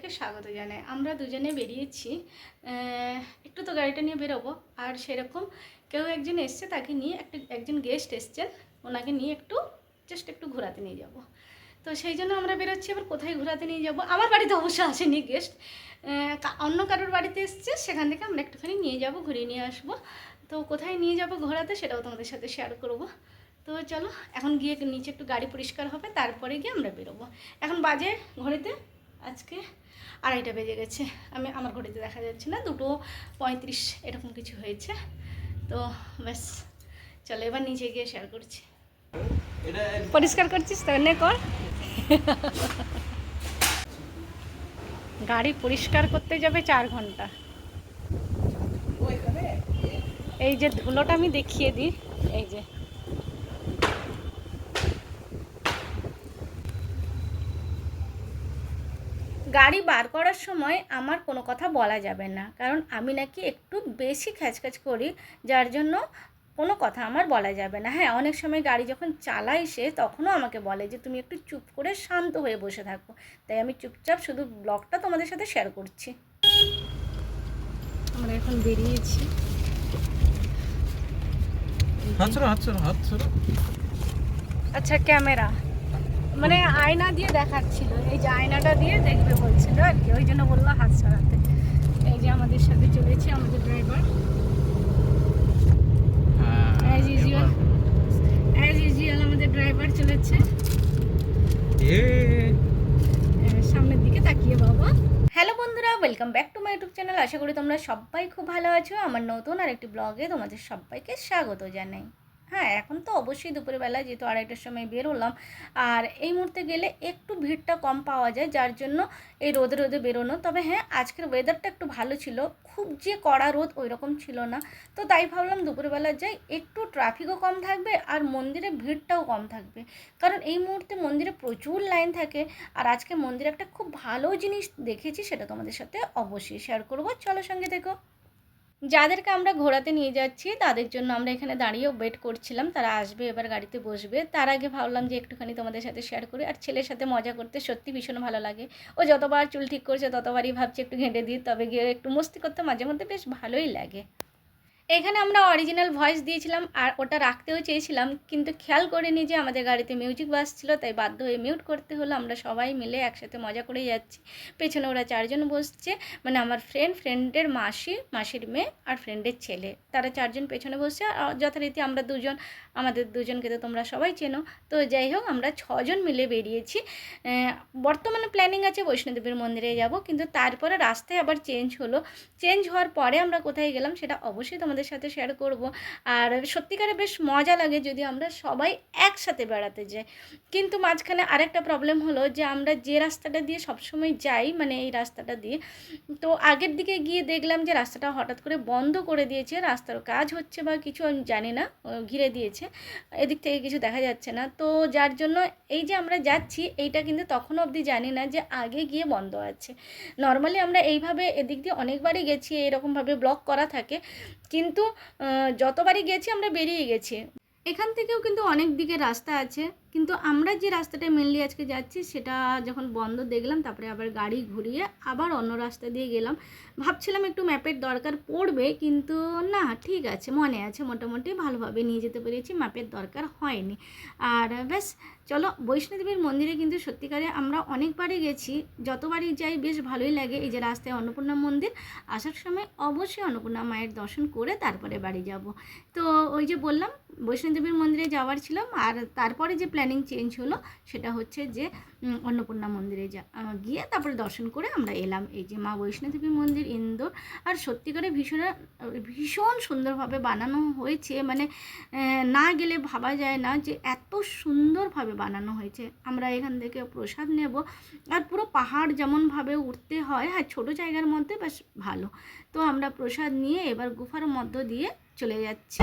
সবাইকে স্বাগত জানাই। আমরা দুজনে বেরিয়েছি, একটু তো গাড়িটা নিয়ে বেরোবো। আর সেরকম কেউ একজন এসছে, তাকে নিয়ে একজন গেস্ট এসছেন, ওনাকে নিয়ে জাস্ট একটু ঘোরাতে নিয়ে যাব। তো সেই জন্য আমরা বেরোচ্ছি। এবার কোথায় ঘোরাতে নিয়ে যাব? আমার বাড়িতে অবশ্য আসেনি গেস্ট, অন্য কারোর বাড়িতে এসছে, সেখান থেকে আমরা একটুখানি নিয়ে যাব, ঘুরিয়ে নিয়ে আসবো। তো কোথায় নিয়ে যাব ঘোরাতে সেটাও তোমাদের সাথে শেয়ার করব। তো চলো এখন গিয়ে নিচে একটু গাড়ি পরিষ্কার হবে, তারপরে গিয়ে আমরা বেরোবো। এখন বাজে ঘড়িতে আজকে 2:30 বেজে গেছে। আমার ঘড়িতে দেখা যাচ্ছে না, 2:35 এরকম কিছু হয়েছে। তো ব্যাস চলো এবার নিচে গিয়ে শেয়ার করছি। পরিষ্কার করছিস তো? নে কর। গাড়ি পরিষ্কার করতে যাবে 4 ঘন্টা। এই যে ধুলোটা আমি দেখিয়ে দিই, এই যে গাড়ি বার করার সময় আমার কোনো কথা বলা যাবে না, কারণ আমি নাকি একটু বেশি খ্যাচখ্যাচ করি, যার জন্য কোনো কথা আমার বলা যাবে না। হ্যাঁ, অনেক সময় গাড়ি যখন চালাই সে, তখনও আমাকে বলে যে তুমি একটু চুপ করে শান্ত হয়ে বসে থাকো। তাই আমি চুপচাপ শুধু ব্লগটা তোমাদের সাথে শেয়ার করছি। আমরা এখন বেরিয়েছি। আচ্ছা, ক্যামেরা মানে আয়না দিয়ে দেখাচ্ছিল, এই যে আয়নাটা দিয়ে দেখবে বলছিল আর কি, ওই জন্য বললো হাত সরাতে। এই যে আমাদের সাথে চলেছে আমাদের ড্রাইভার, অ্যাজ ইউজুয়াল আমাদের ড্রাইভার চলেছে সামনের দিকে তাকিয়ে। বাবা, হ্যালো বন্ধুরা, welcome back to my YouTube channel. আশা করি তোমরা সবাই খুব ভালো আছো। আমার নতুন আর একটি ব্লগে তোমাদের সবাইকে স্বাগত জানাই। হ্যাঁ, এখন তো অবশ্যই দুপুরবেলা, যেহেতু 2:30টার সময় বেরোলাম, আর এই মুহূর্তে গেলে একটু ভিড়টা কম পাওয়া যায়, যার জন্য এই রোদে রোদে বেরোনো। তবে হ্যাঁ, আজকের ওয়েদারটা একটু ভালো ছিল, খুব যে কড়া রোদ ওই রকম ছিল না। তো তাই ভাবলাম দুপুরবেলা যাই, একটু ট্রাফিকও কম থাকবে আর মন্দিরে ভিড়টাও কম থাকবে, কারণ এই মুহূর্তে মন্দিরে প্রচুর লাইন থাকে। আর আজকে মন্দিরে একটা খুব ভালো জিনিস দেখেছি, সেটা তোমাদের সাথে অবশ্যই শেয়ার করবো। চলো সঙ্গে দেখো। যাদেরকে আমরা ঘোরাতে নিয়ে যাচ্ছি তাদের জন্য আমরা এখানে দাঁড়িয়ে ওয়েট করছিলাম, তারা আসবে, এবার গাড়িতে বসবে। তার আগে ভাবলাম যে একটুখানি তোমাদের সাথে শেয়ার করি। আর ছেলের সাথে মজা করতে সত্যি ভীষণ ভালো লাগে। ও যতবার চুল ঠিক করছে ততবারই ভাবছি একটু ঘেঁটে দিই, তবে গিয়ে একটু মস্তি করতে মাঝে মধ্যে বেশ ভালোই লাগে। এখানে আমরা অরিজিনাল ভয়েস দিয়েছিলাম আর ওটা রাখতেও চেয়েছিলাম, কিন্তু খেয়াল করিনি যে আমাদের গাড়িতে মিউজিক বাজছিল, তাই বাধ্য হয়ে মিউট করতে হলো। আমরা সবাই মিলে একসাথে মজা করে যাচ্ছি। পেছনে ওরা 4 জন বসছে, মানে আমার ফ্রেন্ডের মাসির মেয়ে আর ফ্রেন্ডের ছেলে, তারা 4 জন পেছনে বসছে। আর যথারীতি আমরা 2 জন, আমাদের 2 জনকে তো তোমরা সবাই চেনো। তো যাই হোক, আমরা 6 জন মিলে বেরিয়েছি। বর্তমানে প্ল্যানিং আছে বৈষ্ণোদেবীর মন্দিরে যাব, কিন্তু তারপরে রাস্তায় আবার চেঞ্জ হওয়ার পরে আমরা কোথায় গেলাম সেটা অবশ্যই তোমাদের সাথে শেয়ার করব। আর সত্যিকারে বেশ মজা লাগে যদি আমরা সবাই একসাথে বেড়াতে যাই। কিন্তু মাঝখানে আরেকটা প্রবলেম হলো যে আমরা যে রাস্তাটা দিয়ে সবসময় যাই, মানে এই রাস্তাটা দিয়ে, তো আগের দিকে গিয়ে দেখলাম যে রাস্তাটা হঠাৎ করে বন্ধ করে দিয়েছে। রাস্তার কাজ হচ্ছে বা কিছু আমি জানি না, ঘিরে দিয়েছে, এদিক থেকে কিছু দেখা যাচ্ছে না। তো যার জন্য এই যে আমরা যাচ্ছি, এইটা কিন্তু তখনও অবধি জানি না যে আগে গিয়ে বন্ধ আছে। নর্মালি আমরা এইভাবে এদিক দিয়ে অনেকবারই গেছি, এরকমভাবে ব্লক করা থাকে, কিন্তু যতবারই গেছি আমরা বেরিয়ে গেছি। এখান থেকেও কিন্তু অনেক দিকে রাস্তা আছে, কিন্তু আমরা যে রাস্তাটা মেনলি আজকে যাচ্ছি সেটা যখন বন্ধ দেখলাম, তারপরে আবার গাড়ি ঘুরিয়ে আবার অন্য রাস্তা দিয়ে গেলাম। ভাবছিলাম একটু ম্যাপের দরকার পড়বে, কিন্তু না, ঠিক আছে, মনে আছে, মোটামুটি ভালোভাবে নিয়ে যেতে পেরেছি, ম্যাপের দরকার হয়নি। আর ব্যাস চলো, বৈষ্ণোদেবীর মন্দিরে কিন্তু সত্যিকারে আমরা অনেকবারই গেছি, যতবারই যাই বেশ ভালোই লাগে। এই যে রাস্তায় অন্নপূর্ণা মন্দির, আসার সময় অবশ্যই অন্নপূর্ণা মায়ের দর্শন করে তারপরে বাড়ি যাব। তো ওই যে বললাম বৈষ্ণোদেবীর মন্দিরে যাওয়ার ছিলাম, আর তারপরে যে প্ল্যানিং চেঞ্জ হলো সেটা হচ্ছে যে অন্নপূর্ণা মন্দিরে গিয়ে তারপরে দর্শন করে আমরা এলাম। এই যে মা বৈষ্ণোদেবী মন্দির, ইন্দোর। আর সত্যিকারে ভীষণ সুন্দরভাবে বানানো হয়েছে, মানে না গেলে ভাবা যায় না যে এত সুন্দরভাবে বানানো হয়েছে। আমরা এখান থেকে প্রসাদ নেব, আর পুরো পাহাড় যেমনভাবে উঠতে হয়, হ্যাঁ, ছোটো জায়গার মধ্যে বেশ ভালো। তো আমরা প্রসাদ নিয়ে এবার গুফার মধ্য দিয়ে চলে যাচ্ছি।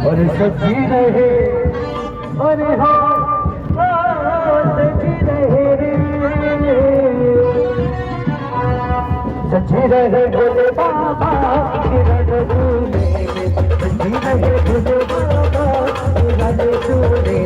और सजी रहे और सजी रहे सजी रहे भोले बाबा किरण झूले सजी रहे भोले बाबा किरण झूले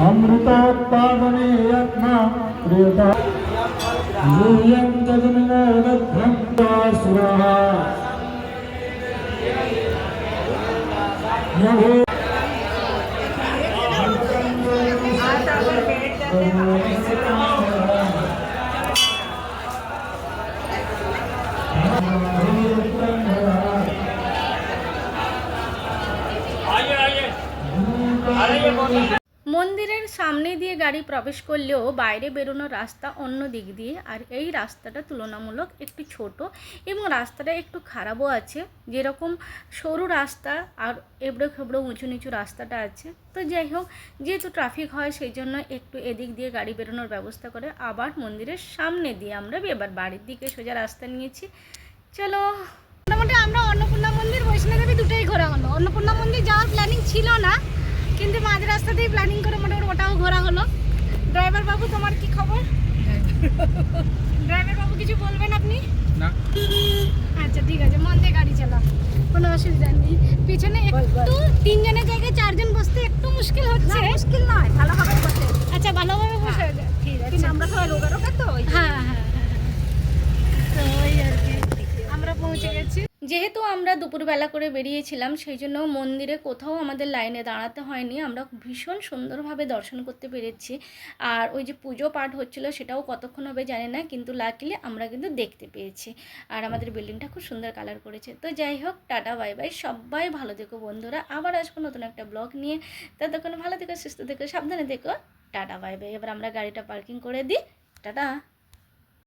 अमृतात्पादने यत्ना प्रियता यूयं जगन्नाथं दासुरः नभो মন্দিরের সামনে দিয়ে গাড়ি প্রবেশ করলেও বাইরে বেরোনোর রাস্তা অন্য দিক দিয়ে, আর এই রাস্তাটা তুলনামূলক একটু ছোট এবং রাস্তাটা একটু খারাপও আছে। যেরকম সরু রাস্তা আর এবড়ো খেবড়ো উঁচু নিচু রাস্তাটা আছে, তো যাই হোক, যেহেতু ট্রাফিক হয় সেই জন্য একটু এদিক দিয়ে গাড়ি বেরোনোর ব্যবস্থা করে আবার মন্দিরের সামনে দিয়ে আমরা এবার বাড়ির দিকে সোজা রাস্তা নিয়েছি। চলো, মোটামুটি আমরা অন্নপূর্ণা মন্দির, বৈষ্ণোদেবী দুটোই ঘোরা হলো। অন্নপূর্ণা মন্দির যাওয়ার প্ল্যানিং ছিল না, কিন্তু মাঝ রাস্তা দিয়ে প্ল্যানিং করে মোটামুটি ওটাও ঘোরা হলো। ড্রাইভার বাবু, তোমার কি খবর? ড্রাইভার বাবু কিছু বলবেন আপনি? না। আচ্ছা ঠিক আছে, মন দিয়ে গাড়ি চালা, কোনো অসুবিধা নেই। পিছনে একটু তিনজনের জায়গায় চারজন বসতে একটু মুশকিল হচ্ছে। মুশকিল নয়, ভালোভাবে বসে। আচ্ছা, ভালোভাবে বসে ঠিক আছে। আমরা সবাই রোগা রোগা তো। হ্যাঁ হ্যাঁ হ্যাঁ, তো ওই আর কি আমরা পৌঁছে গেছি। যেহেতু আমরা দুপুরবেলা করে বেরিয়েছিলাম, সেই জন্য মন্দিরে কোথাও আমাদের লাইনে দাঁড়াতে হয়নি, আমরা ভীষণ সুন্দরভাবে দর্শন করতে পেরেছি। আর ওই যে পুজো পাঠ হচ্ছিলো সেটাও কতক্ষণ হবে জানি না, কিন্তু লাকিলি আমরা কিন্তু দেখতে পেয়েছি। আর আমাদের বিল্ডিংটা খুব সুন্দর কালার করেছে। তো যাই হোক, টাটা বাই বাই, সবাই ভালো থেকো বন্ধুরা, আবার আসবো নতুন একটা ব্লগ নিয়ে। ততক্ষণ ভালো থেকো, সুস্থ থেকো, সাবধানে থেকো, টাটা বাই বাই। এবার আমরা গাড়িটা পার্কিং করে দিই, টাটা।